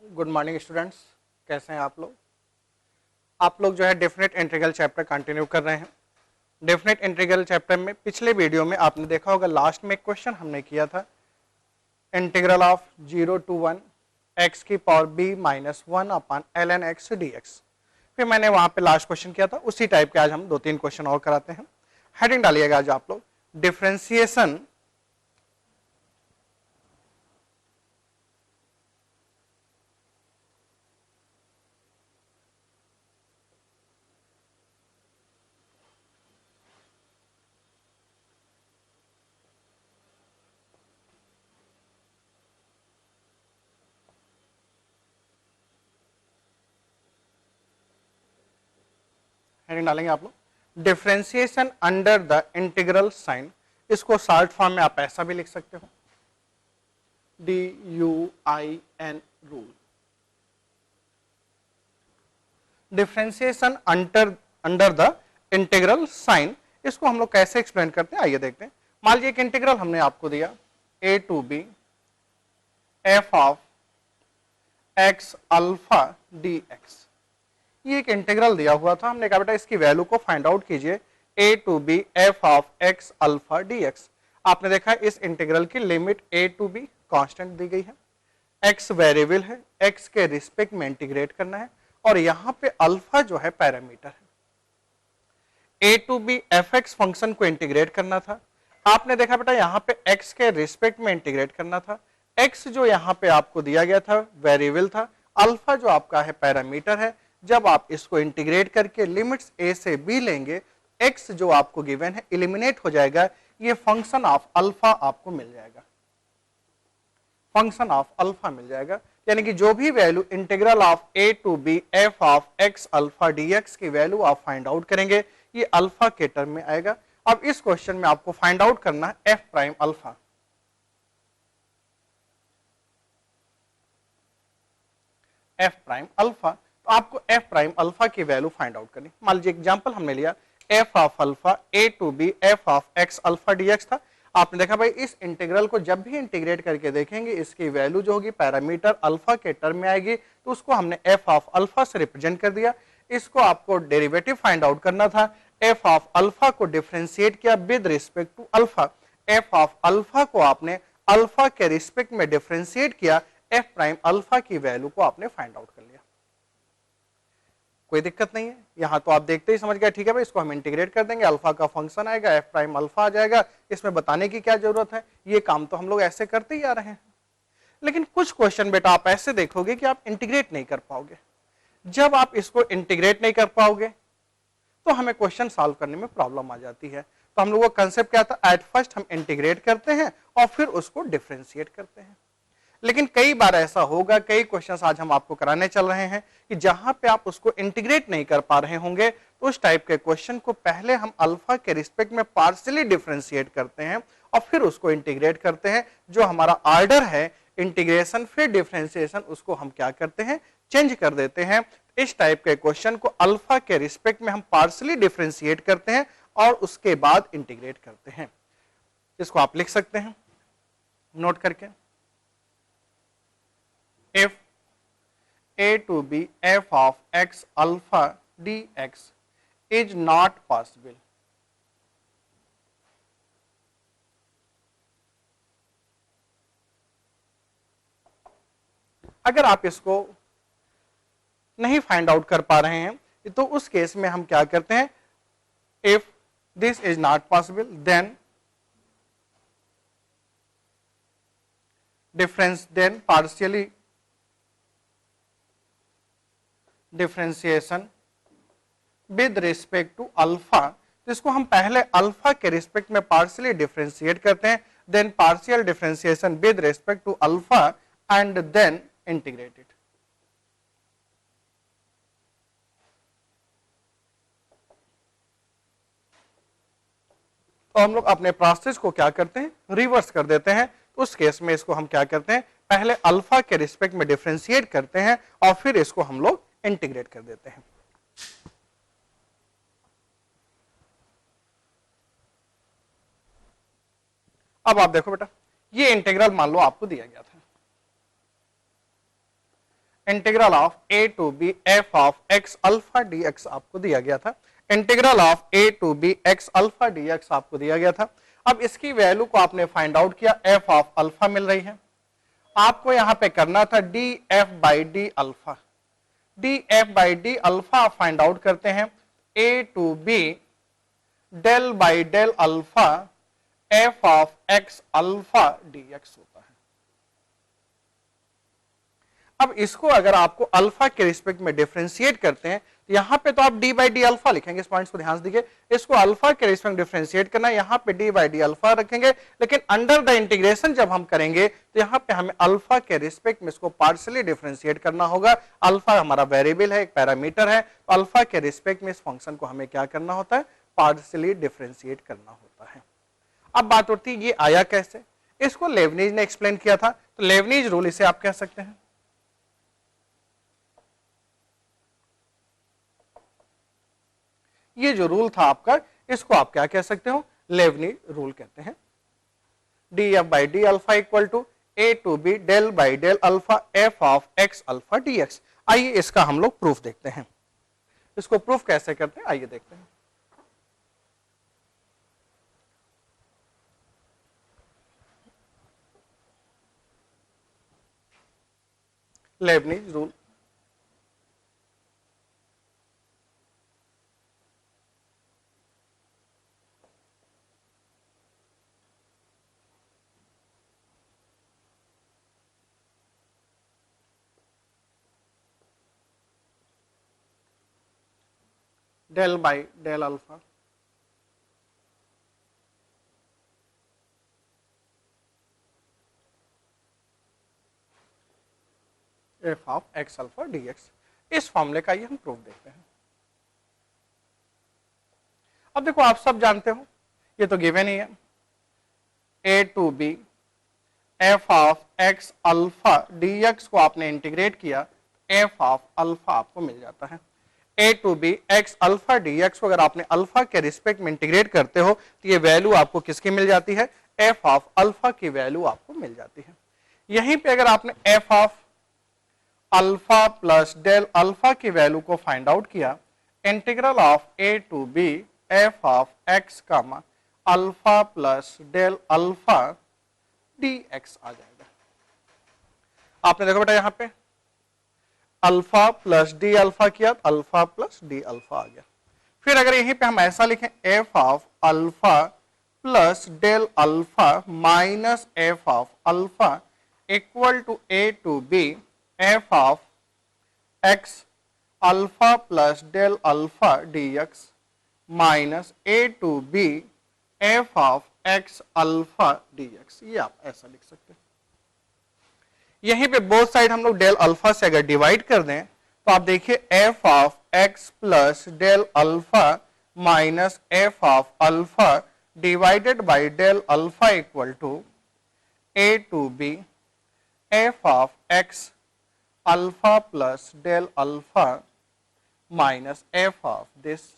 Good morning students, कैसे हैं आप लोग। आप लोग जो है डेफिनेट इंटीग्रल चैप्टर कंटिन्यू कर रहे हैं। डेफिनेट इंटीग्रल चैप्टर में पिछले वीडियो में आपने देखा होगा, लास्ट में एक क्वेश्चन हमने किया था, इंटीग्रल ऑफ 0 to 1 x की power b minus 1 upon ln x dx। फिर मैंने वहां पे लास्ट क्वेश्चन किया था, उसी टाइप के आज हम 2-3 क्वेश्चन और कराते हैं। हेडिंग डालिएगा आज आप लोग, डिफरेंशिएशन हेडिंग डालेंगे आप लोग, differentiation under the integral sign. इसको शॉर्ट फॉर्म में आप ऐसा भी लिख सकते हो, DUIN rule. Differentiation under the integral sign, इसको हम लोग कैसे एक्सप्लेन करते हैं आइए देखते हैं। मान लीजिए एक इंटीग्रल हमने आपको दिया a to b f of x alpha dx। ये एक इंटीग्रल दिया हुआ था, हमने कहा बेटा इसकी वैल्यू को फाइंड आउट कीजिए, a to b f of x alpha dx। आपने देखा इस इंटीग्रल की limit a to b constant दी गई है, x वेरिएबल है, x के रिस्पेक्ट में इंटीग्रेट करना है, और यहां पे अल्फा जो है पैरामीटर है। a to b fx function को इंटीग्रेट करना था, आपने देखा बेटा यहां पे x के रिस्पेक्ट में इंटीग्रेट करना था। x जो यहां पे आपको दिया गया था वेरिएबल था, अल्फा जो आपका है पैरामीटर है। जब आप इसको इंटीग्रेट करके लिमिट्स a से b लेंगे, x जो आपको गिवन है एलिमिनेट हो जाएगा, ये फंक्शन ऑफ अल्फा आपको मिल जाएगा, फंक्शन ऑफ अल्फा मिल जाएगा। यानी कि जो भी value integral of a to b f of x alpha dx की वैल्यू आप फाइंड आउट करेंगे, ये अल्फा के टर्म में आएगा। अब इस क्वेश्चन में आपको फाइंड आउट करना है f prime alpha. f prime alpha, तो आपको f प्राइम अल्फा की वैल्यू फाइंड आउट करनी। मान लीजिए एग्जांपल हमने लिया f of alpha a to b f of x alpha dx था। आपने देखा भाई इस इंटीग्रल को जब भी इंटीग्रेट करके देखेंगे, इसकी वैल्यू जो होगी पैरामीटर अल्फा के टर्म में आएगी, तो उसको हमने f ऑफ अल्फा से रिप्रेजेंट कर दिया। इसको आपको डेरिवेटिव फाइंड आउट करना था, f ऑफ अल्फा को डिफरेंशिएट किया with respect to alpha. f of alpha को आपने अल्फा के रिस्पेक्ट में डिफरेंशिएट किया, f प्राइम अल्फा की वैल्यू को आपने फाइंड आउट कर लिया। कोई दिक्कत नहीं है, यहां तो आप देखते ही समझ गए, ठीक है भाई इसको हम इंटीग्रेट कर देंगे, अल्फा का फंक्शन आएगा, f प्राइम अल्फा आ जाएगा। इसमें बताने की क्या जरूरत है, ये काम तो हम लोग ऐसे करते ही आ रहे हैं। लेकिन कुछ क्वेश्चन बेटा आप ऐसे देखोगे कि आप इंटीग्रेट नहीं कर पाओगे। जब आप इसको इंटीग्रेट नहीं कर पाओगे तो हमें क्वेश्चन सॉल्व करने में प्रॉब्लम आ जाती है। तो हम लोग का कंसेप्ट क्या था, एट फर्स्ट हम इंटीग्रेट करते हैं और फिर उसको डिफरेंशिएट करते हैं। लेकिन कई बार ऐसा होगा, कई क्वेश्चंस आज हम आपको कराने चल रहे हैं कि जहां पे आप उसको इंटीग्रेट नहीं कर पा रहे होंगे, तो उस टाइप के क्वेश्चन को पहले हम अल्फा के रिस्पेक्ट में पार्शियली डिफरेंशिएट करते हैं और फिर उसको इंटीग्रेट करते हैं। जो हमारा ऑर्डर है इंटीग्रेशन फिर डिफरेंशिएशन, उसको हम क्या करते हैं, चेंज कर देते हैं। इस टाइप के क्वेश्चन को अल्फा के रिस्पेक्ट में हम पार्शियली डिफरेंशिएट करते हैं और उसके बाद इंटीग्रेट करते हैं। इसको आप लिख सकते हैं नोट करके, if a to b f of x alpha dx is not possible, अगर आप इसको नहीं फाइंड आउट कर पा रहे हैं तो उस केस में हम क्या करते हैं, if this is not possible then partially differentiation with respect to alpha. तो इसको हम पहले अल्फा के रिस्पेक्ट में पार्शियली डिफरेंशिएट करते हैं, then partial differentiation with respect to alpha and then integrated. तो हम लोग अपने प्रोसेस को क्या करते हैं, रिवर्स कर देते हैं। तो उस केस में इसको हम क्या करते हैं, पहले अल्फा के रिस्पेक्ट में डिफरेंशिएट करते हैं और फिर इसको हम लोग इंटीग्रेट कर देते हैं। अब आप देखो बेटा, ये इंटीग्रल मान लो आपको दिया गया था, integral of A to B F of x alpha D x आपको दिया गया था, integral of A to B x alpha D x आपको दिया गया था। अब इसकी वैल्यू को आपने फाइंड आउट किया, एफ ऑफ अल्फा मिल रही है, आपको यहां पे करना था d f by d alpha, d f by d alpha find out करते हैं, a to b del by del alpha f of x alpha D x होता है। अब इसको अगर आपको अल्फा के रिस्पेक्ट में डिफरेंशिएट करते हैं, यहां पे तो आप डी बाई डी अल्फा लिखेंगे, इस पॉइंट्स को ध्यान से देखिए, इसको अल्फा के रिस्पेक्ट में डिफरेंशिएट करना है, यहां पे डी बाई डी अल्फा रखेंगे, लेकिन अंडर द इंटीग्रेशन जब हम करेंगे तो यहां पे हमें अल्फा के रिस्पेक्ट में इसको पार्शियली डिफरेंशिएट करना होगा। अल्फा हमारा वेरिएबल है, एक पैरामीटर है, तो अल्फा के रिस्पेक्ट में इस फंक्शन को हमें क्या करना होता है, पार्शियली डिफरेंशिएट करना होता है। अब बात उठती है ये आया कैसे, इसको लेबनीज ने एक्सप्लेन किया था, तो लेबनीज रूल इसे आप कह सकते हैं। ये जो रूल था आपका, इसको आप क्या कह सकते हो, लेबनीज रूल कहते हैं। D f by d alpha equal to a to b del by del alpha f of x alpha D x. आइए इसका हम लोग प्रूफ देखते हैं, इसको प्रूफ कैसे करते हैं आइए देखते हैं। Leibniz rule, del by del alpha f of x alpha D x, इस फॉर्मूले का ये हम प्रूफ देखते हैं। अब देखो आप सब जानते हो, ये तो गिवन ही है, A to B F of x alpha D X को आपने इंटीग्रेट किया, एफ ऑफ अल्फा आपको मिल जाता है। A to B x alpha D X को अगर आपने अल्फा के रिस्पेक्ट में इंटीग्रेट करते हो तो ये वैल्यू आपको किसकी मिल जाती है, एफ ऑफ अल्फा की वैल्यू आपको मिल जाती है। यहीं पे अगर आपने F of alpha plus del alpha की वैल्यू को फाइंड आउट किया, integral of A to B F of X comma alpha plus del alpha D x आ जाएगा। आपने देखो बेटा यहां पे अल्फा प्लस डी अल्फा किया, अल्फा प्लस डी अल्फा आ गया। फिर अगर यहीं पे हम ऐसा लिखें, F of alpha plus del alpha minus f of alpha equal to a to B F of x alpha plus del alpha D x minus a to B F of x alpha D x, ये आप ऐसा लिख सकते हैं। यहीं पे both side हम लोग डेल अल्फा से अगर डिवाइड कर दें तो आप देखिए f of x plus del alpha minus f of alpha divided by del alpha equal to a to B F of x alpha plus del alpha minus f of this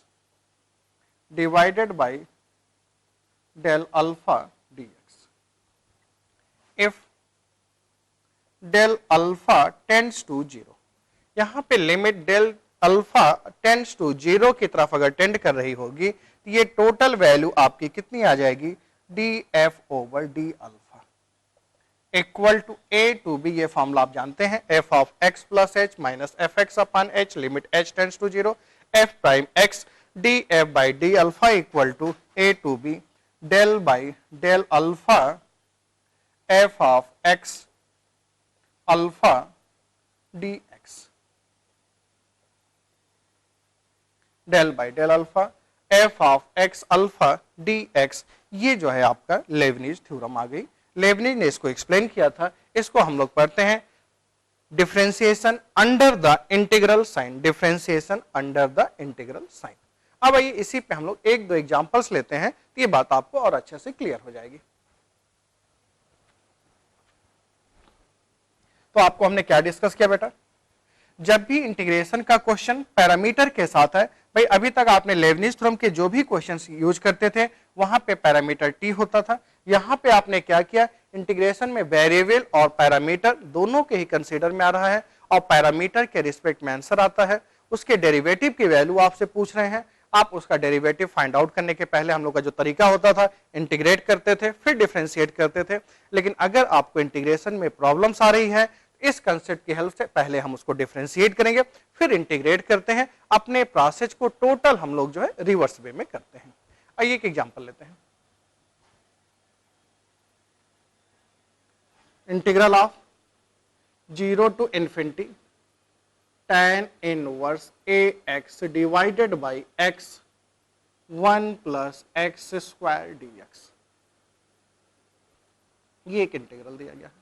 divided by del alpha D x. If del alpha tends to zero, यहां पे limit del alpha tends to zero की तरफ अगर tend कर रही होगी तो ये टोटल वैल्यू आपकी कितनी आ जाएगी, d f over d alpha equal to a to b, ये फॉर्मूला आप जानते हैं, f of x plus h minus f x upon h limit h tends to zero, f prime x d f by d alpha equal to a to b del by del alpha f of x alpha D x, del by del alpha f of x alpha D x, ये जो है आपका Lebanese theorem आ गई। Lebanese ने इसको explain किया था, इसको हम लोग पढ़ते हैं differentiation under the integral sign, differentiation under the integral sign. अब आइए इसी पे हम लोग एक दो एग्जांपल्स लेते हैं तो ये बात आपको और अच्छे से क्लियर हो जाएगी। तो आपको हमने क्या डिस्कस किया बेटा, जब भी इंटीग्रेशन का क्वेश्चन पैरामीटर के साथ है, भाई अभी तक आपने लेबनीज थ्योरम के जो भी क्वेश्चंस यूज करते थे वहां पे पैरामीटर टी होता था, यहां पे आपने क्या किया, इंटीग्रेशन में वेरिएबल और पैरामीटर दोनों के ही कंसीडर में आ रहा है और पैरामीटर के रिस्पेक्ट में आंसर आता है, उसके डेरिवेटिव की वैल्यू आपसे पूछ रहे हैं, आप उसका डेरिवेटिव फाइंड आउट करने के पहले हम लोग का जो तरीका होता था इंटीग्रेट करते थे फिर डिफरेंशिएट करते थे। लेकिन अगर आपको इंटीग्रेशन में प्रॉब्लम्स आ रही है इस कंसेप्ट की हेल्प से पहले हम उसको डिफरेंशिएट करेंगे फिर इंटीग्रेट करते हैं, अपने प्रोसेस को टोटल हम लोग जो है रिवर्स वे में करते हैं। आइए एक एग्जांपल लेते हैं। Integral of 0 to infinity tan inverse ax divided by x 1 plus x square dx, ये एक इंटीग्रल दिया गया है।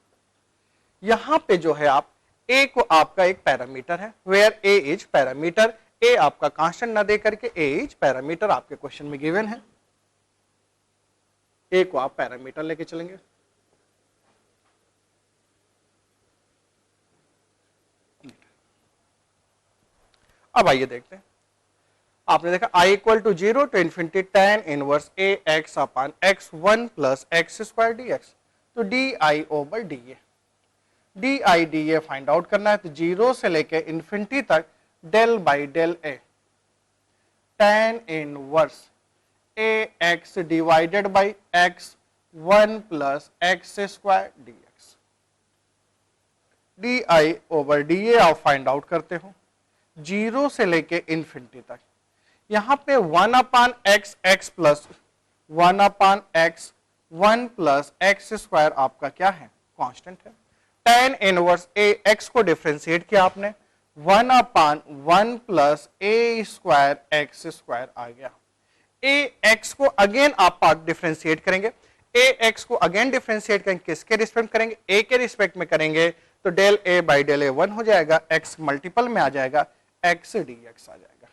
यहां पे जो है आप a को आपका एक पैरामीटर है, where a is parameter, a आपका कांस्टेंट ना दे करके a इज पैरामीटर आपके क्वेश्चन में गिवन है, a को आप पैरामीटर लेके चलेंगे। अब आइए देखते हैं, आपने देखा i equal to 0 to infinity tan inverse a x upon x 1 plus x square dx, तो di over da, di da find out करना है, तो 0 से लेके इन्फिनिटी तक del by del a tan inverse a x divided by x 1 plus x square dx, di over da आप find out करते हो 0 से लेके इन्फिनिटी तक, यहां पे 1 upon x x plus 1 upon x 1 plus X square आपका क्या है कांस्टेंट है। tan इनवर्स ए एक्स को डिफरेंशिएट किया आपने 1 अपान 1 प्लस ए स्क्वायर एक्स स्क्वायर आ गया। ए एक्स को अगेन आप डिफरेंशिएट करेंगे, ए एक्स को अगेन डिफरेंशिएट करेंगे, किसके रिस्पेक्ट करेंगे ए के रिस्पेक्ट में करेंगे, तो del A by del A 1 हो जाएगा, एक्स मल्टीपल में आ जाएगा x dx आ जाएगा,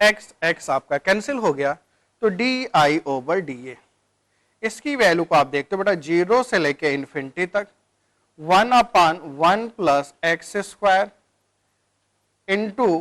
x x आपका कैंसिल हो गया, तो di ओवर da, इसकी वैल्यू को आप देखते हो बेटा 0 से लेके इन्फिनिटी तक 1 upon 1 plus X square into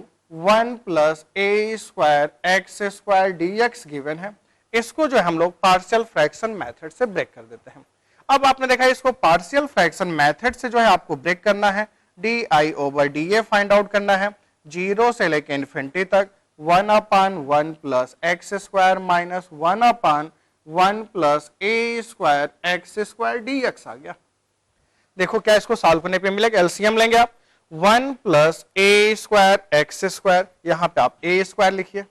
1 plus ए square X square dx given है। इसको जो हम लोग पार्शियल फ्रैक्शन मेथड से ब्रेक कर देते हैं। अब आपने देखा इसको पार्शियल फ्रैक्शन मेथड से जो है आपको ब्रेक करना है, di over da find out करना है, 0 से लेके इन्फिनिटी तक 1 upon 1 plus X square minus 1 upon 1 plus ए स्क्वायर एक्स स्क्वायर dx आ गया। देखो क्या इसको सॉल्व करने पे मिलेगा, एलसीएम लेंगे आप 1 प्लस ए स्क्वायर एक्स स्क्वायर, यहां पे आप ए स्क्वायर लिखिए।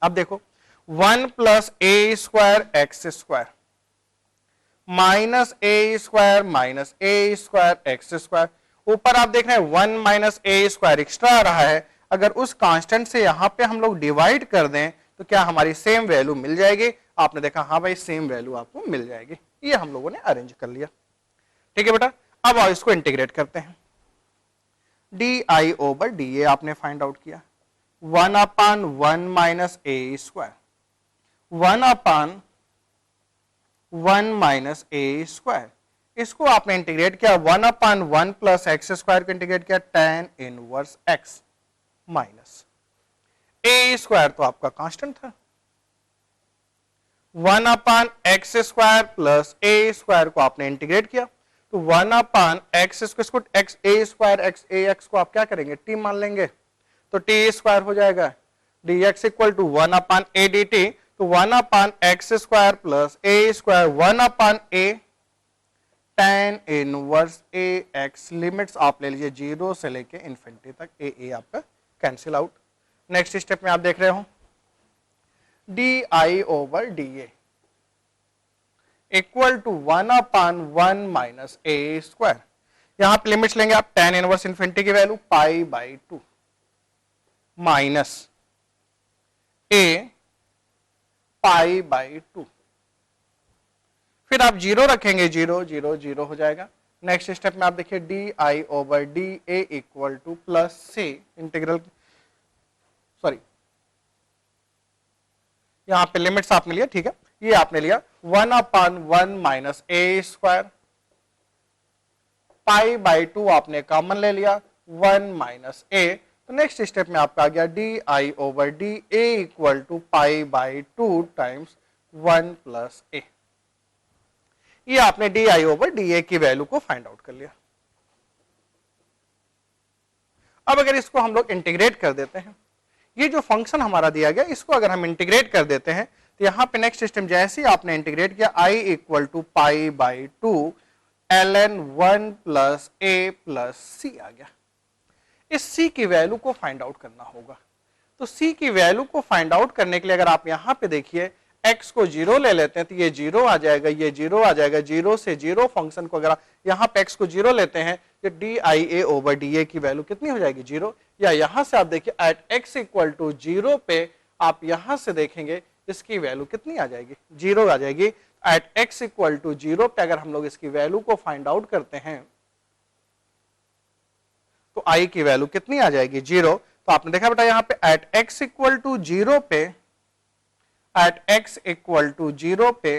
अब देखो 1 plus A square X square minus a square X square, ऊपर आप देख रहे हैं 1 माइनस ए स्क्वायर एक्स्ट्रा आ रहा है, अगर उस कांस्टेंट से यहां पे हम लोग डिवाइड कर दें तो क्या हमारी सेम वैल्यू मिल जाएगी। आपने देखा हाँ भाई सेम वैल्यू आपको मिल जाएगी, ये हम लोगों ने अरेंज कर लिया। ठीक है बेटा, अब आओ इसको इंटीग्रेट करते हैं। di ओवर da आपने फाइंड आउट किया 1 upon 1 minus a square 1 upon 1 minus a square, इसको आपने इंटीग्रेट किया 1 अपान 1 प्लस एक्स स्क्वायर को इंटीग्रेट किया tan inverse x minus a square, तो आपका कांस्टेंट था 1 अपान एक्स स्क्वायर प्लस ए स्क्वायर को आपने इंटीग्रेट किया, तो 1 अपान एक्स स्क्वायर को एक्स ए स्क्वायर एक्स ए एक्स को आप क्या करेंगे टी मान लेंगे, तो टी स्क्वायर हो जाएगा, dx equal to 1 upon a d t, तो 1 upon x square plus A square 1 upon a tan inverse a x, limits आप ले लीजिए 0 से लेके इन्फिनिटी तक, ए आपका कैंसिल आउट। नेक्स्ट स्टेप में आप देख रहे हो di over da equal to 1 upon 1 minus a square, यहां पे लिमिट्स लेंगे आप tan इनवर्स इन्फिनिटी की value pi by 2 minus a pi by 2, फिर आप 0 रखेंगे, 0 0 0 हो जाएगा। नेक्स्ट स्टेप में आप देखिए di over da equal two plus से इंटीग्रल, सॉरी यहां पे लिमिट्स आपने लिया, ठीक है, ये आपने लिया 1 upon 1 minus a square pi by 2 आपने कॉमन ले लिया 1 माइनस ए, तो नेक्स्ट स्टेप में आपका आ गया di over da equal to pi by 2 times 1 plus A, ये आपने di ओवर da की वैल्यू को फाइंड आउट कर लिया। अब अगर इसको हम लोग इंटीग्रेट कर देते हैं, ये जो फंक्शन हमारा दिया गया इसको अगर हम इंटीग्रेट कर देते हैं तो यहाँ पे नेक्स्ट सिस्टम जैसे ही आपने इंटीग्रेट किया i equal to pi by two ln 1 plus a plus C आ गया। इस c की वैल्यू को फाइंड आउट करना होगा। तो c की वैल्यू को फाइंड आउट करने के लिए अगर आप यहाँ पे देखिए x को 0 ले लेते हैं तो ये 0 आ जाएगा, ये 0 आ जाएगा, 0 से 0 फंक्शन को अगर आप यहाँ पे x को 0 लेते हैं तो dia ओवर da की वैल्यू कितनी हो जाएगी 0। या यहाँ से आप देखिए एट x इक्वल टू 0 पे आप यहाँ से देखेंगे इसकी वैल्यू कितनी आ जाएगी 0 आ जाएगी। एट x इक्वल टू 0 पे अगर हम लोग इसकी वैल्यू को फाइंड आउट करते हैं तो i की वैल्यू कितनी आ जाएगी 0। तो आपने देखा बेटा यहाँ पे एट x इक्वल टू 0 पे एट x इक्वल टू 0 पे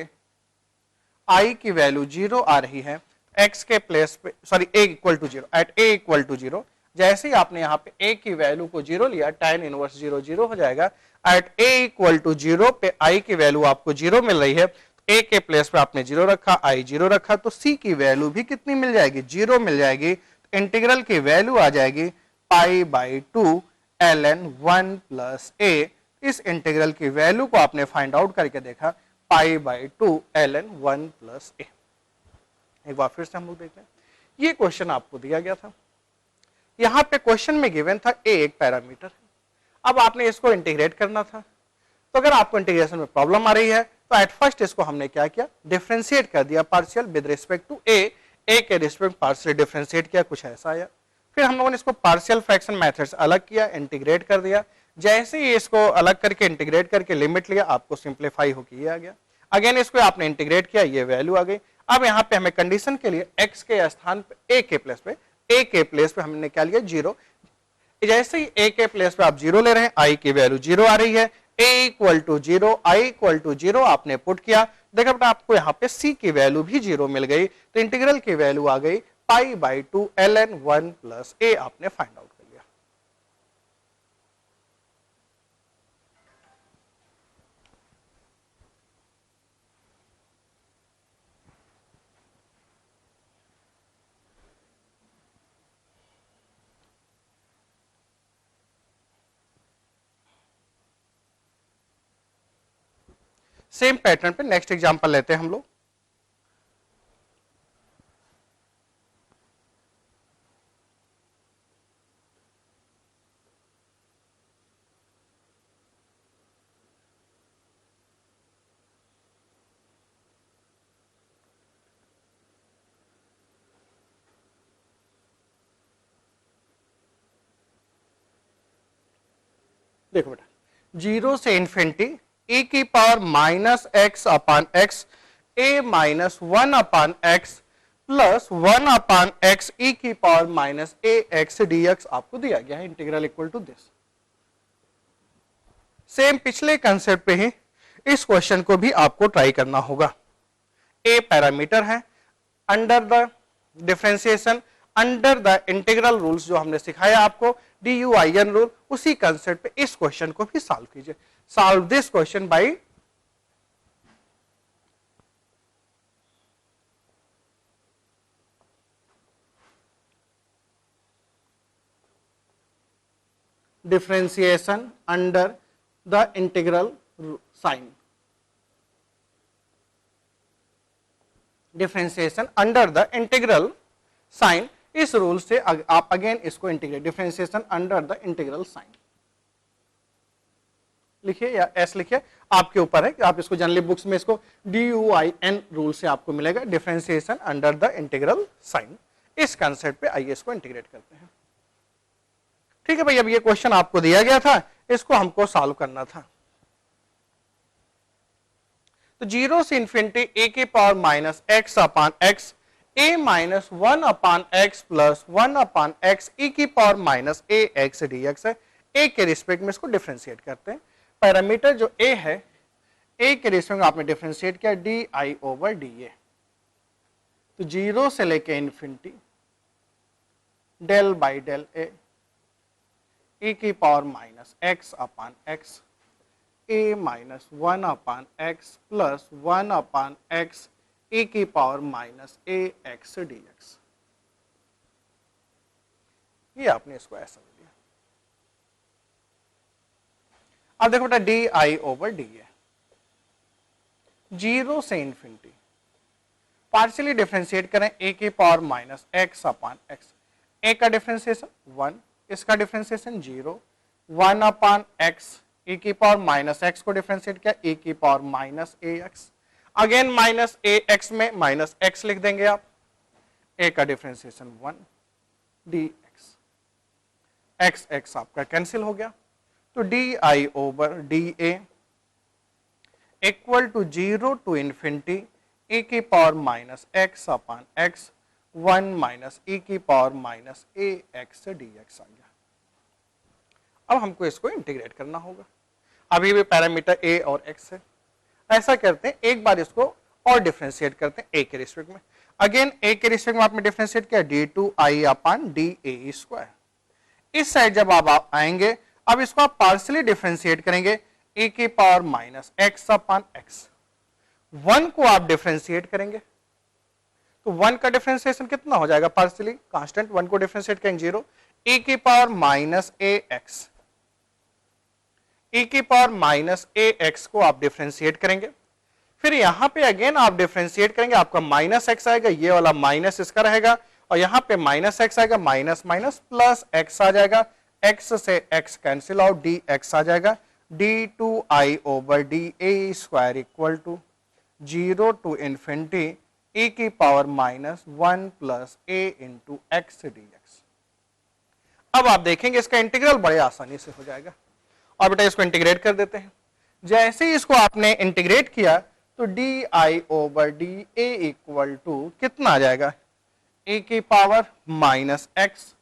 i की वैल्यू 0 आ रही है, x के प्लेस पे sorry a equal to 0 at a equal to 0 जैसे ही आपने यहाँ पे a की वैल्यू को 0 लिया tan इनवर्स 0 0 हो जाएगा। एट a इक्वल टू 0 पे i की वैल्यू आपको 0 मिल रही है, a के प्लेस पे आपने 0 रखा, i 0 रखा तो c की वैल्यू भी कितनी मिल जाएगी 0 मिल जाएगी। इंटीग्रल की वैल्यू आ जाएगी पाई by two ln 1 plus a। इस इंटीग्रल की वैल्यू को आपने फाइंड आउट करके देखा पाई by two ln 1 plus a। एक बार फिर से हम लोग देखते हैं, ये क्वेश्चन आपको दिया गया था, यहाँ पे क्वेश्चन में गिवन था a एक पैरामीटर है, अब आपने इसको इंटीग्रेट करना था। तो अगर आपको इंटीग्रेशन में प्रॉब्लम आ रही है तो एट फर्स्ट इसको हमने क्या किया डिफरेंशिएट कर दिया partial with respect to a के रिस्पेक्ट पार्शियल डिफरेंशिएट किया, कुछ ऐसा आया। फिर हम लोगों ने इसको पार्शियल फ्रैक्शन मेथड से अलग किया, इंटीग्रेट कर दिया। जैसे ही इसको अलग करके इंटीग्रेट करके लिमिट लिया आपको सिंप्लीफाई होकर ये आ गया। अगेन इसको आपने इंटीग्रेट किया, ये वैल्यू आ गई। अब यहाँ पे हमें कंडीशन के लिए x के स्थान पे a के प्लेस पे हमने क्या लिया 0। जैसे ही a के प्लेस पे आप 0 ले रहे हैं i की वैल्यू 0 आ रही है, a equal to 0 i equal to 0 आपने पुट किया, देखा बेटा आपको यहाँ पे c की वैल्यू भी 0 मिल गई। तो इंटीग्रल की वैल्यू आ गई pi by two ln 1 plus a आपने फाइंड आउट कर लिया। सेम पैटर्न पे नेक्स्ट एग्जांपल लेते हैं हम लोग। देखो बेटा 0 से इन्फिनिटी e की power minus x upon x a minus 1 upon x plus 1 upon x ई की पावर माइनस ए एक्स डी एक्स आपको दिया गया है। Integral equal to this. Same पिछले कंसेप्ट पे ही इस क्वेश्चन को भी आपको ट्राई करना होगा। ए पैरामीटर है, under the differentiation under the integral rules जो हमने सिखाया आपको DUIN रूल, उसी कंसेप्ट पे इस क्वेश्चन को भी सॉल्व कीजिए। Solve this question by differentiation under the integral sign. Differentiation under the integral sign, इस रूल से आप अगेन इसको integrate differentiation under the integral sign लिखिए या एस लिखिए, आपके ऊपर है कि आप इसको जनरली बुक्स में इसको DUIN रूल से आपको मिलेगा differentiation under the integral sign. इस कंसेप्ट पे आइए इसको इंटीग्रेट करते हैं। ठीक है भाई, अब ये क्वेश्चन आपको दिया गया था, इसको हमको सॉल्व करना था। तो 0 से इंफिनिटी a की power minus x upon x a minus 1 upon x plus 1 upon x ई की पावर माइनस ए एक्स डी एक्स है। a के रिस्पेक्ट में इसको डिफरेंशिएट करते हैं। पैरामीटर जो a है, a के रिस्पेक्ट में आपने डिफरेंशिएट किया di ओवर da। तो 0 से लेके infinity del by del a e की power minus x upon x a minus 1 upon x plus 1 upon x e की पावर माइनस ए एक्स डी एक्स। ये आपने इसको ऐसा लिया। अब देखो बेटा d I over D a, 0 से इंफिनिटी, पार्शियली डिफरेंशिएट करें ए की power minus x upon x, a का डिफरेंशिएशन 1, इसका डिफरेंशिएशन 0, 1 अपान एक्स, ए की पावर माइनस एक्स को डिफरेंशिएट किया ए की पावर माइनस ए एक्स, अगेन माइनस ए एक्स में माइनस एक्स लिख देंगे आप, ए का differentiation 1 d x, x x आपका कैंसिल हो गया, तो D I over D A equal to 0 to infinity e की power minus x upon x, 1 minus e की पावर माइनस ए एक्स डी एक्स आ गया। अब हमको इसको इंटीग्रेट करना होगा, अभी भी पैरामीटर a और x है। ऐसा करते हैं, एक बार इसको और डिफरेंशिएट करते हैं a के रिस्पेक्ट में, अगेन a के रिस्पेक्ट में आपने डिफरेंशिएट किया d2i अपान डी स्क्वायर, इस साइड जब आप आएंगे अब इसको आप पार्शियली डिफरेंशिएट करेंगे e की power minus x upon x, 1 को आप डिफरेंशिएट करेंगे तो 1 का डिफरेंशिएशन कितना हो जाएगा, पार्शियली कांस्टेंट, 1 को डिफरेंशिएट करेंगे 0, e की पावर माइनस ए एक्स, e की पावर माइनस ए एक्स को आप डिफरेंशिएट करेंगे, फिर यहां पे अगेन आप डिफरेंशिएट करेंगे, आपका माइनस एक्स आएगा, ये वाला माइनस इसका रहेगा और यहां पे माइनस एक्स आएगा, माइनस माइनस प्लस एक्स आ जाएगा, एक्स से X cancel out, D x आ जाएगा, d2i over D A square equal to 0 to infinity e की power minus 1 plus A into X D x. अब आप देखेंगे इसका इंटीग्रल बड़े आसानी से हो जाएगा, और बेटा इसको इंटीग्रेट कर देते हैं। जैसे ही इसको आपने इंटीग्रेट किया तो D I over D A equal to कितना आ जाएगा, e की power minus X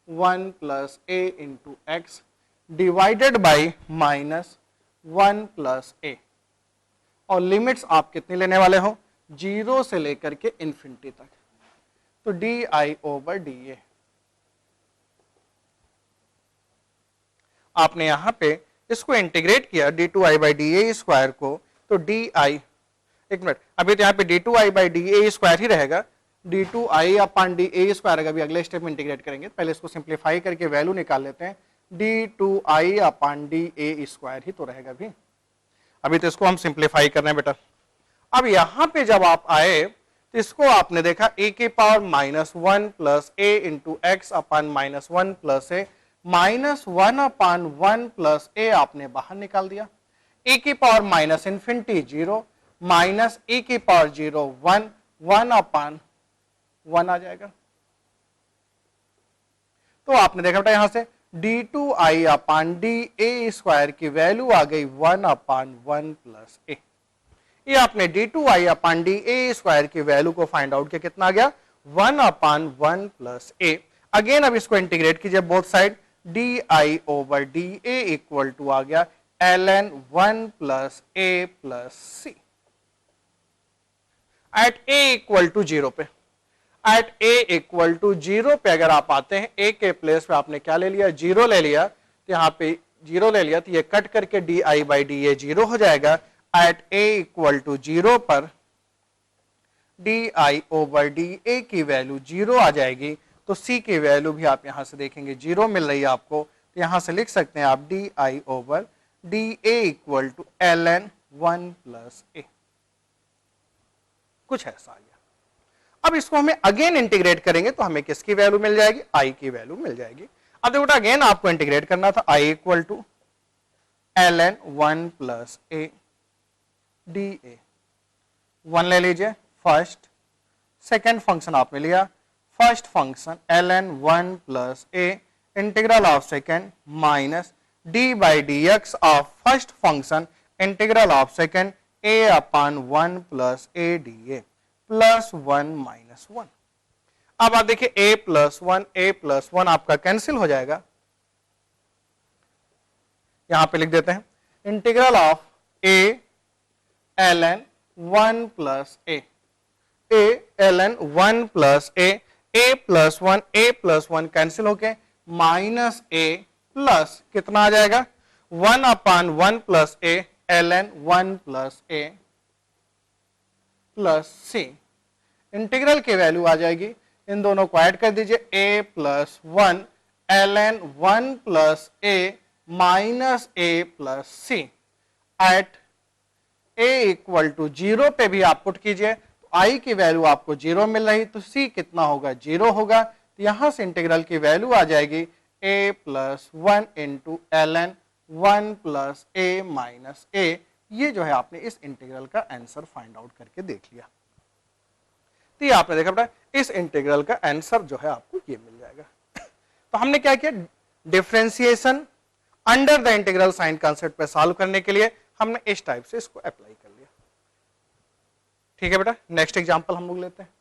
1 plus A into X divided by minus 1 plus A, और लिमिट्स आप कितनी लेने वाले हो, 0 से लेकर के इंफिनिटी तक, तो D I over D A, आपने यहां पे इसको इंटीग्रेट किया d2i by D A square को, तो डी आई, एक मिनट, अभी तो यहाँ पे d2i by D A square ही रहेगा, d2i upon D A square अभी अगले स्टेप में इंटीग्रेट करेंगे, पहले इसको सिंप्लीफाई करके वैल्यू निकाल लेते हैं, d2i upon D A square ही तो रहेगा अभी तो इसको हम सिंप्लीफाई कर रहे हैं बेटा। अब यहां पे जब आप आए तो इसको आपने देखा ए की power minus 1 plus A into X upon minus 1 plus A, minus 1 upon 1 plus A आपने बाहर निकाल दिया, ए की power minus infinity 0 minus A की पावर 0 1, 1 अपान 1 आ जाएगा, तो आपने देखा बेटा यहां से d2i upon D A square की वैल्यू आ गई 1 अपान 1 प्लस ए, ये आपने d2i upon D A square की वैल्यू को फाइंड आउट किया, कितना आ गया 1 अपान 1 प्लस ए, अगेन अब इसको इंटीग्रेट कीजिए both side, D I over D A equal to आ गया ln 1 plus A plus C, at A equal to 0 पे, एट ए इक्वल टू 0 पे अगर आप आते हैं, ए के प्लेस पे आपने क्या ले लिया, 0 ले लिया, तो यहाँ पे 0 ले लिया तो ये कट करके D I by D a 0 हो जाएगा, एट ए इक्वल टू 0 पर D I over D A की वैल्यू 0 आ जाएगी, तो सी की वैल्यू भी आप यहां से देखेंगे 0 मिल रही है आपको, तो यहां से लिख सकते हैं आप D I over D A equal to ln 1 plus A, कुछ ऐसा आ गया। अब इसको हमें अगेन इंटीग्रेट करेंगे तो हमें किसकी वैल्यू मिल जाएगी, आई की वैल्यू मिल जाएगी। अब देखो अगेन आपको इंटीग्रेट करना था, I equal to ln 1 plus A D A, 1 ले लीजिए फर्स्ट, सेकेंड फंक्शन आपने लिया, first function ln 1 plus A integral of second minus D by D x of first function integral of second A upon 1 plus A D A plus 1 minus 1। अब आप देखिए a plus 1 आपका cancel हो जाएगा, यहां पे लिख देते हैं integral of a ln 1 plus a ln 1 plus a plus 1 cancel होके माइनस a प्लस कितना आ जाएगा 1 upon 1 plus a ln 1 plus a plus c, integral की वैल्यू आ जाएगी, इन दोनों को ऐड कर दीजिए a plus 1 ln 1 plus a minus a plus C at A equal to 0 पे भी आप पुट कीजिए तो आई की वैल्यू आपको 0 मिल रही, तो सी कितना होगा, 0 होगा। तो यहां से इंटीग्रल की वैल्यू आ जाएगी A plus 1 into L N 1 plus A minus A. ये जो है आपने इस इंटीग्रल का आंसर फाइंड आउट करके देख लिया। तो ये आपने देखा बेटा, इस इंटीग्रल का आंसर जो है आपको ये मिल जाएगा। तो हमने क्या किया, differentiation under the integral sign concept पे सॉल्व करने के लिए हमने इस टाइप से इसको अप्लाई कर लिया। ठीक है बेटा, नेक्स्ट एग्जांपल हम लोग लेते हैं।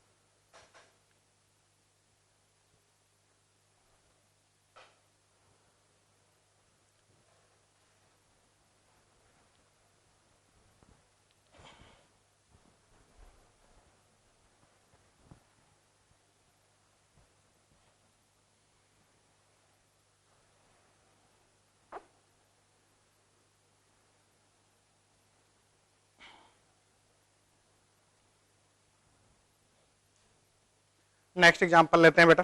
नेक्स्ट एग्जांपल लेते हैं बेटा।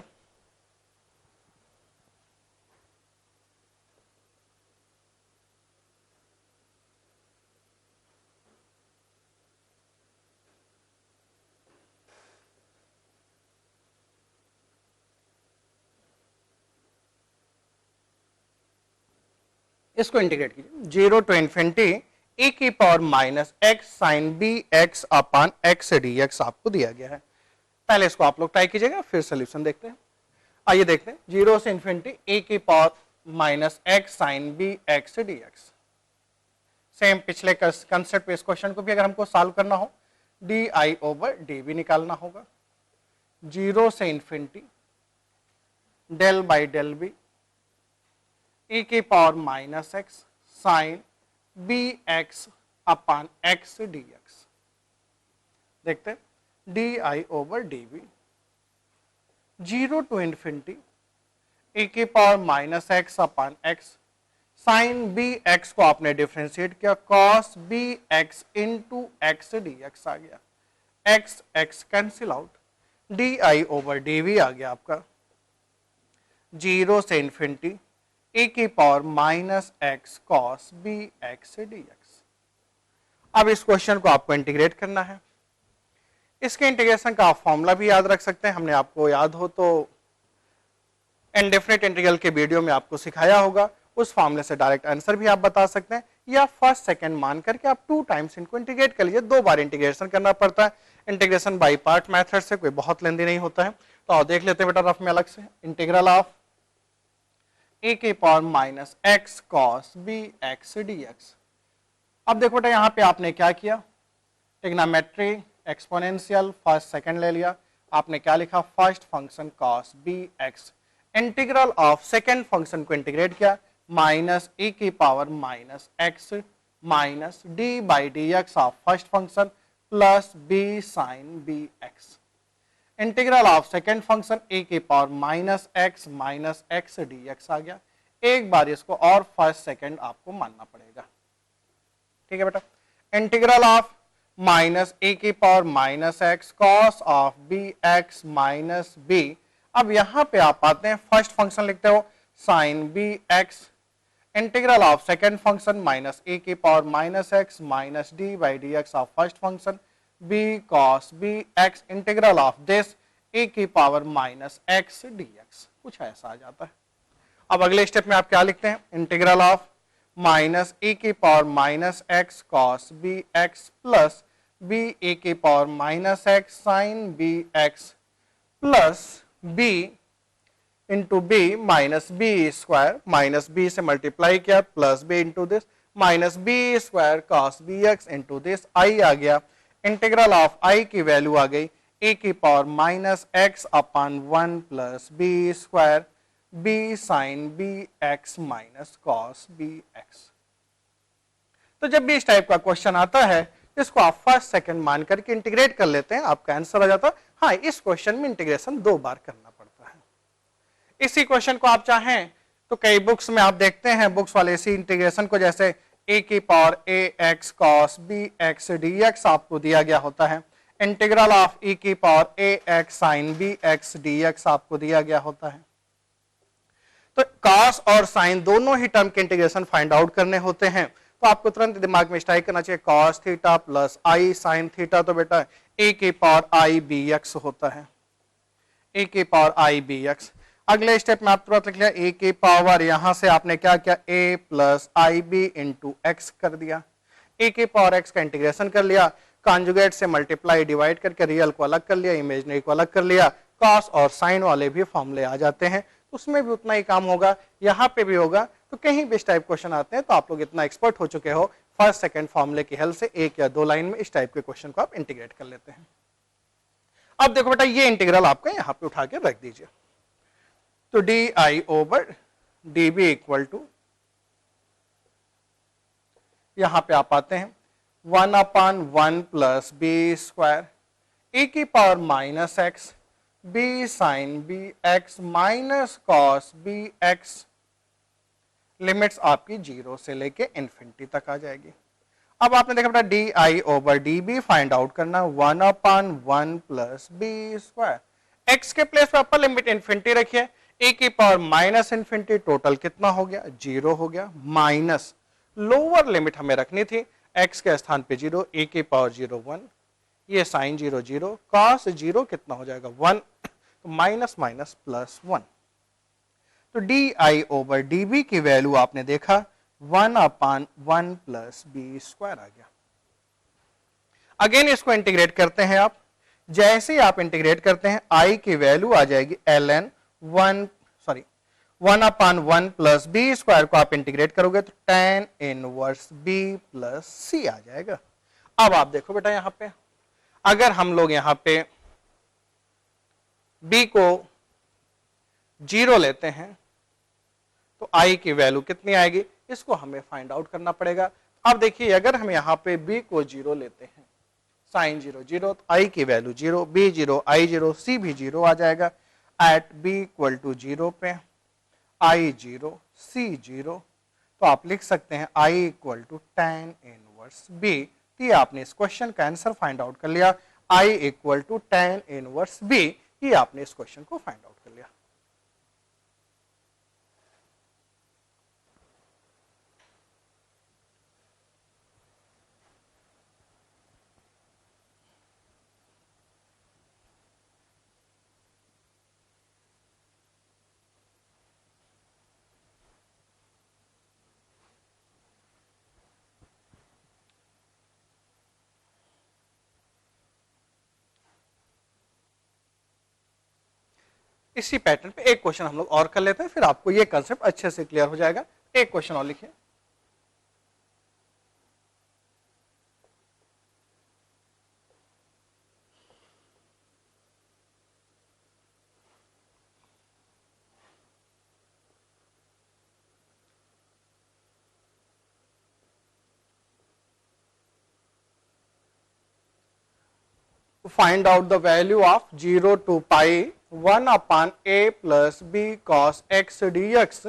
इसको इंटीग्रेट कीजिए, 0 टू इन्फिनिटी e की power minus x sine B X upon X D x आपको दिया गया है। पहले इसको आप लोग ट्राई कीजिएगा, फिर सोल्यूशन देखते हैं। आइए देखते हैं, 0 से इन्फिनिटी e की power minus x sine B x D x. Same पिछले कंसेप्ट पे इस क्वेश्चन को भी अगर हमको सॉल्व करना हो, डी आई ओवर डी बी निकालना होगा। 0 से infinity del by del B e की power minus x sine B X upon X D X. देखते हैं, D I over D B. 0 to infinity e की power minus x upon X sine B X को आपने differentiate किया, cos B X into X D x आ गया। X X cancel out, D आई over D v आ गया आपका। 0 से इन्फिनिटी e की power minus x cos B x D x. अब इस क्वेश्चन को आपको इंटीग्रेट करना है। इसके इंटीग्रेशन का आप फॉर्मूला भी याद रख सकते हैं, हमने आपको याद हो तो इनडेफिनेट इंटीग्रल के वीडियो में आपको सिखाया होगा। उस फॉर्मूले से डायरेक्ट आंसर भी आप बता सकते हैं, या फर्स्ट सेकंड मान करके आप 2 टाइम्स इनको इंटीग्रेट कर लीजिए। 2 बार इंटीग्रेशन करना पड़ता है। इंटीग्रेशन बाई पार्ट मेथड से कोई बहुत लेंदी नहीं होता है। तो आओ देख लेते हैं बेटा रफ में अलग से। इंटीग्रल ऑफ ए की power minus x cos B x D x. अब देखो बेटा, यहां पे आपने क्या किया, ट्रिग्नोमेट्री एक्सपोनेंशियल फर्स्ट सेकंड ले लिया। आपने क्या लिखा, first function cos B x. Integral of second function को इंटीग्रेट किया, माइनस e की power minus x minus D by D x of first function plus B sine B x. Integral of second function e की power minus x D x आ गया। एक बार इसको और first second आपको मानना पड़ेगा। ठीक है बेटा, इंटीग्रल ऑफ माइनस e की power minus x cos of b x minus b. अब यहां पे आप आते हैं, फर्स्ट फंक्शन लिखते हो sine B x, integral of second function minus e की power minus x minus D by D x of first function b cos bx, integral of this e की power minus x D x. कुछ ऐसा आ जाता है। अब अगले step में आप क्या लिखते हैं, इंटीग्रल ऑफ माइनस e की power minus x cos B X plus b e की power minus x sine B X plus b into B minus B square, minus B से मल्टीप्लाई किया plus B into this minus B square cos B X into this I आ गया। Integral of आई की value आ गई a की power minus x upon 1 plus b square b sine B x minus cos B x. तो जब भी इस टाइप का क्वेश्चन आता है, इसको आप फर्स्ट सेकंड मान करके इंटीग्रेट कर लेते हैं, आपका आंसर आ जाता है। हाँ, इस क्वेश्चन में इंटीग्रेशन 2 बार करना पड़ता है। इसी क्वेश्चन को आप चाहें तो कई बुक्स में आप देखते हैं, बुक्स वाले इसी इंटीग्रेशन को जैसे ए की power A X cos B x D x आपको दिया गया होता है, इंटीग्रल ऑफ ई की power A X sine B x D x आपको दिया गया होता है। तो cos और sin दोनों ही टर्म के इंटीग्रेशन फाइंड आउट करने होते हैं, तो आपको तुरंत दिमाग में स्ट्राइक करना चाहिए cos थीटा प्लस आई sin थीटा, तो बेटा a की पावर आई बी एक्स होता है, a की पावर आई बी एक्स। अगले स्टेप में आप तुरंत लिख लिया a की पावर, यहां से आपने क्या किया a plus i b into x कर दिया, a की पावर x का इंटीग्रेशन कर लिया, कॉन्जुगेट से मल्टीप्लाई डिवाइड करके रियल को अलग कर लिया, इमेजिनरी को अलग कर लिया, कॉस और साइन वाले भी फॉर्मूले आ जाते हैं, उसमें भी उतना ही काम होगा, यहाँ पे भी होगा। तो कहीं भी इस टाइप क्वेश्चन आते हैं तो आप लोग इतना एक्सपर्ट हो चुके हो, फर्स्ट सेकंड फॉर्मूले की हेल्प से एक या दो लाइन में इस टाइप के क्वेश्चन को आप इंटीग्रेट कर लेते हैं। अब देखो बेटा ये इंटीग्रल आपका यहाँ पे उठा के रख दीजिए, तो D I over D b equal to, यहां पे आप आते हैं 1/1 प्लस बी स्क्वायर ए की power minus x b sine B x minus cos B x, limits आपकी 0 से लेके इन्फिनिटी तक आ जाएगी। अब आपने देखा बेटा डी आई over D b find out करना 1/1 प्लस बी स्क्वायर, एक्स के प्लेस पे अपर लिमिट इन्फिनिटी रखिए, ए की पावर माइनस इन्फिनिटी, टोटल कितना हो गया 0 हो गया, माइनस लोअर लिमिट हमें रखनी थी x के स्थान पे 0, a की पावर 0 1, ये साइन 0 0, cos 0 कितना हो जाएगा 1, तो माइनस माइनस प्लस 1, तो D I over D b की वैल्यू आपने देखा 1/1 प्लस बी स्क्वायर आ गया। अगेन इसको इंटीग्रेट करते हैं आप, जैसे ही आप इंटीग्रेट करते हैं i की वैल्यू आ जाएगी ln 1/1 प्लस बी स्क्वायर को आप इंटीग्रेट करोगे तो tan inverse b plus C आ जाएगा। अब आप देखो बेटा यहां पे अगर हम लोग यहां पे b को 0 लेते हैं तो i की वैल्यू कितनी आएगी, इसको हमें फाइंड आउट करना पड़ेगा। अब देखिए अगर हम यहां पे b को 0 लेते हैं, साइन 0 0, तो i की वैल्यू 0, b 0, i 0, c भी 0 आ जाएगा। एट b इक्वल टू 0 पे i 0, c 0, तो आप लिख सकते हैं i equal to tan inverse b। ये आपने इस क्वेश्चन का आंसर फाइंड आउट कर लिया, i equal to tan inverse b, ये आपने इस क्वेश्चन को फाइंड आउट कर लिया। इसी पैटर्न पे एक क्वेश्चन हम लोग और कर लेते हैं, फिर आपको ये कंसेप्ट अच्छे से क्लियर हो जाएगा। एक क्वेश्चन और लिखिए, find out the value of 0 to pi 1 upon a plus b cos x dx,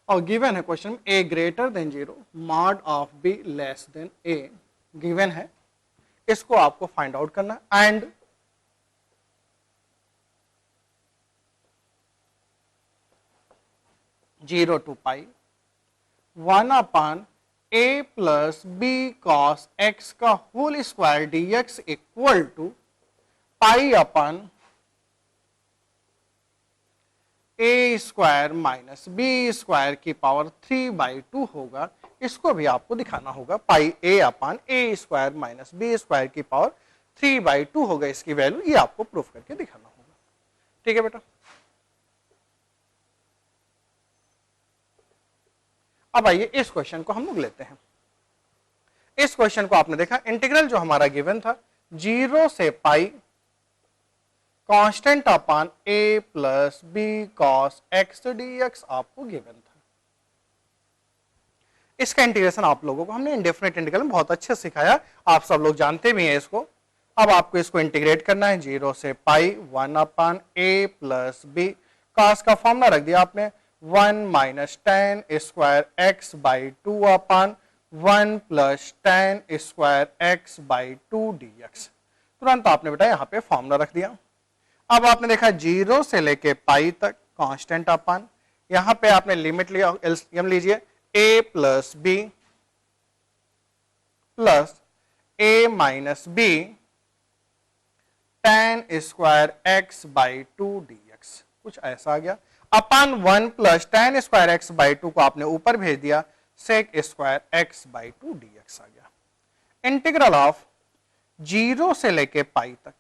और गिवन है question a greater than 0 mod of b less than a, given है, इसको आपको फाइंड आउट करना। And zero to pi 1 upon a plus B cos x का whole square dx equal to pi upon a square minus B square की power 3/2 होगा। इसको भी आपको दिखाना होगा, pi a upon a square minus B square की power 3/2 होगा इसकी वैल्यू, ये आपको प्रूफ करके दिखाना होगा। ठीक है बेटा, अब आइए इस क्वेश्चन को हम लोग लेते हैं। इस क्वेश्चन को आपने देखा, इंटीग्रल जो हमारा गिवन था 0 से pi constant upon a plus B cos x dx आपको गिवन था। इसका इंटीग्रेशन आप लोगों को हमने इंडेफिनिट इंटीग्रल में बहुत अच्छे से सिखाया, आप सब लोग जानते भी हैं इसको। अब आपको इसको इंटीग्रेट करना है 0 से pi 1 upon a plus B, cos का फॉर्मूला रख दिया आपने 1 minus tan square x by 2 upon 1 plus tan square x by 2 dx। तुरंत आपने बेटा यहाँ पे फॉर्मूला रख दिया। अब आपने देखा 0 से लेके पाई तक कांस्टेंट अपॉन यहां पे आपने लिमिट लिया, एलसीएम लीजिए, a plus b plus a minus b tan square x by 2 dx, कुछ ऐसा आ गया, अपन 1 plus tan square x by 2 को आपने ऊपर भेज दिया, sec square x by 2 dx आ गया। इंटीग्रल ऑफ 0 से लेके पाई तक।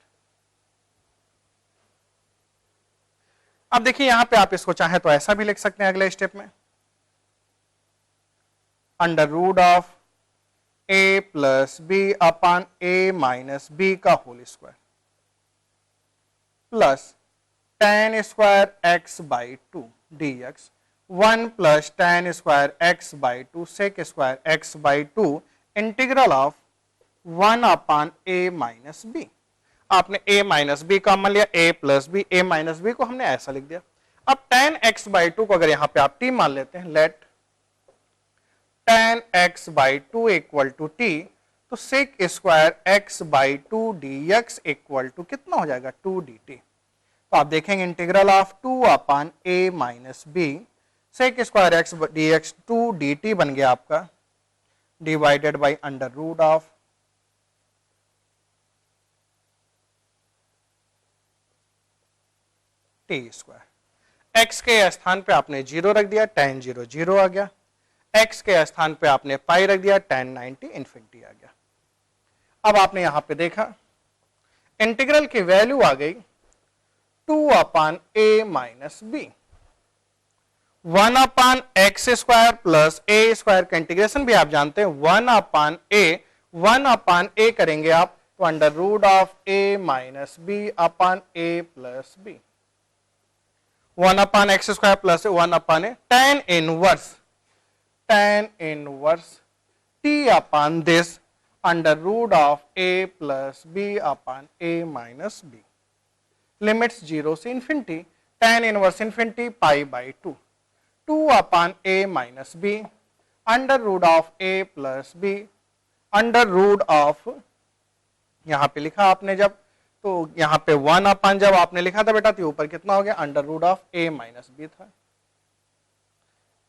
अब देखिए यहां पे आप इसको चाहे तो ऐसा भी लिख सकते हैं अगले स्टेप में, under root of a plus B upon a minus B का whole square plus tan square x by 2 dx, 1 plus tan square x by 2 sec square x by 2 integral of 1 upon a minus B. आपने a minus B का मान लिया, a plus B, a minus B को हमने ऐसा लिख दिया। अब tan x बाई 2 को अगर यहां पे आप t मान लेते हैं, let tan x by 2 equal to t, तो sec square x by 2 dx equal to कितना हो जाएगा, 2 dt। तो आप देखेंगे integral of 2 upon a minus b sec square x dx 2 dt बन गया आपका, divided by under root of t square. x के स्थान पे आपने 0 रख दिया, tan 0 0 आ गया, x के स्थान पे आपने पाई रख दिया, tan 90 इंफिनिटी आ गया। अब आपने यहां पे देखा इंटीग्रल की वैल्यू आ गई 2 upon a minus b, 1 upon x square plus a square का इंटीग्रेशन भी आप जानते हैं, 1 अपान a करेंगे आप तो under root of a minus b upon a plus b, 1 upon x square plus 1 upon a, tan inverse t upon this under root of a plus b upon a minus b, limits 0 से infinity, tan inverse infinity pi by 2, 2 upon a minus b under root of a plus b under root of, यहां पे लिखा आपने जब, तो यहां पे 1 अपान जब आपने लिखा था बेटा तो ऊपर कितना हो गया, under root of a minus B था,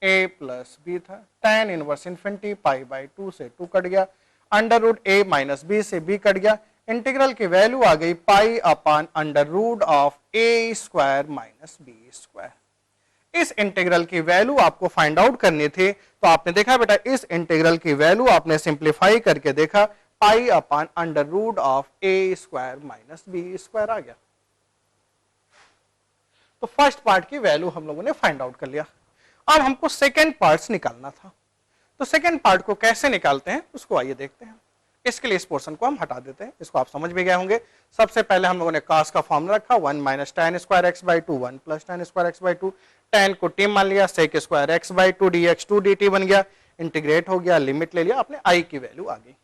a प्लस बी था, tan inverse infinity pi by 2 से 2 कट गया, under root a minus B से b कट गया, इंटीग्रल की वैल्यू आ गई pi upon under root of a square minus B square. इस इंटीग्रल की वैल्यू आपको फाइंड आउट करनी थी, तो आपने देखा बेटा इस इंटीग्रल की वैल्यू आपने सिंप्लीफाई करके देखा, pi upon under root of a square minus B square आ गया। तो फर्स्ट पार्ट की वैल्यू हम लोगों ने फाइंड आउट कर लिया। अब हमको सेकेंड पार्ट निकालना था, तो सेकेंड पार्ट को कैसे निकालते हैं उसको आइए देखते हैं। इसके लिए इस पोर्शन को हम हटा देते हैं, इसको आप समझ भी गए होंगे। सबसे पहले हम लोगों ने cos का फॉर्मूला रखा, 1 minus tan square x by 2, 1 plus tan square x by 2, tan को t मान लिया, sec square x by 2 dx 2 dt बन गया, इंटीग्रेट हो गया, लिमिट ले लिया आपने, i की वैल्यू आ गई।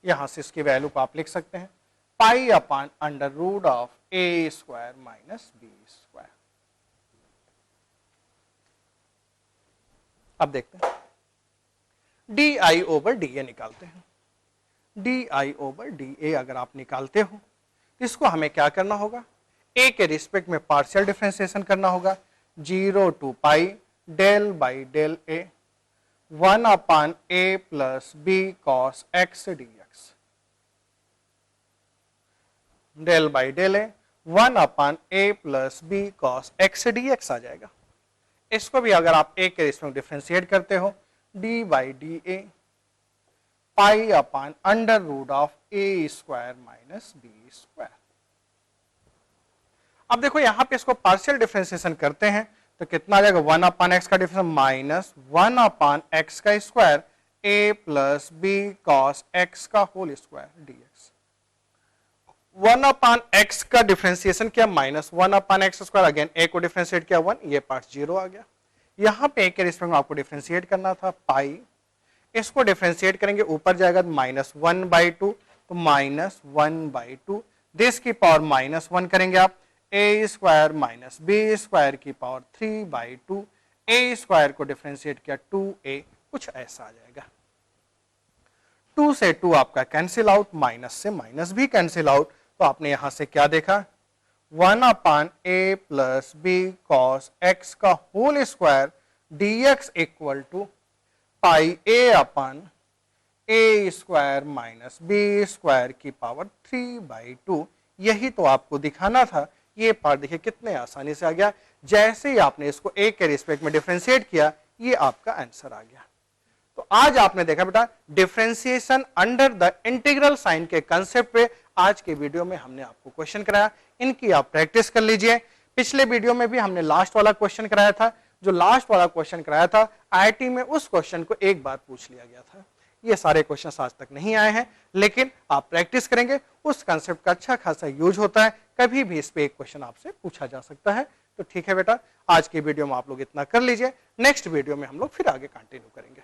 यहां से इसकी वैल्यू को आप लिख सकते हैं pi upon under root of a square minus B square. अब देखते हैं D I over D A निकालते हैं। D I over D A अगर आप निकालते हो तो इसको हमें क्या करना होगा, a के रिस्पेक्ट में पार्शियल डिफरेंशिएशन करना होगा, 0 to pi del by del A, 1 upon a plus B cos X D X, del by del A, 1 upon a plus B cos X D X आ जाएगा। इसको भी अगर आप a के रिस्पेक्ट में डिफरेंशिएट करते हो, d by D a pi upon under root of a square minus B square. अब देखो यहां पे इसको पार्शियल डिफरेंशिएशन करते हैं तो कितना आ जाएगा, 1 अपान एक्स का डिफरेंस माइनस 1 अपान एक्स का square a plus B cos x का whole square dx. 1 upon x का डिफरेंशिएशन किया minus 1 upon x square, again a को डिफरेंशिएट किया 1, ये पार्ट 0 आ गया। यहां पे a के रिस्पेक्ट में आपको डिफरेंशिएट करना था पाई, इसको डिफरेंशिएट करेंगे ऊपर जाएगा माइनस 1 बाई 2, तो माइनस 1 बाई 2, दिस की पावर माइनस 1 करेंगे आप, a square minus B square की पावर 3 बाई 2, a स्क्वायर को डिफरेंशिएट किया 2a, कुछ ऐसा आ जाएगा। 2 से 2 आपका कैंसिल आउट, माइनस से माइनस भी कैंसिल आउट, तो आपने यहां से क्या देखा 1/a plus B cos x का whole square dx equal to pi a square minus B square की पावर 3/2। यही तो आपको दिखाना था। ये पार्ट देखिए कितने आसानी से आ गया। जैसे ही आपने इसको a के रिस्पेक्ट में डिफरेंशिएट किया, ये आपका आंसर आ गया। तो आज आपने देखा बेटा differentiation under the integral sign के कंसेप्ट पे आज के वीडियो में हमने आपको क्वेश्चन कराया। इनकी आप प्रैक्टिस कर लीजिए। पिछले वीडियो में भी हमने लास्ट वाला क्वेश्चन कराया था। जो लास्ट वाला क्वेश्चन कराया था आईआईटी में, उस क्वेश्चन को एक बार पूछ लिया गया था। ये सारे क्वेश्चन आज तक नहीं आए हैं, लेकिन आप प्रैक्टिस करेंगे उस कंसेप्ट का अच्छा खासा यूज होता है। कभी भी इस पे एक क्वेश्चन आपसे पूछा जा सकता है। तो ठीक है बेटा, आज की वीडियो में आप लोग इतना कर लीजिए। नेक्स्ट वीडियो में हम लोग फिर आगे कंटिन्यू करेंगे।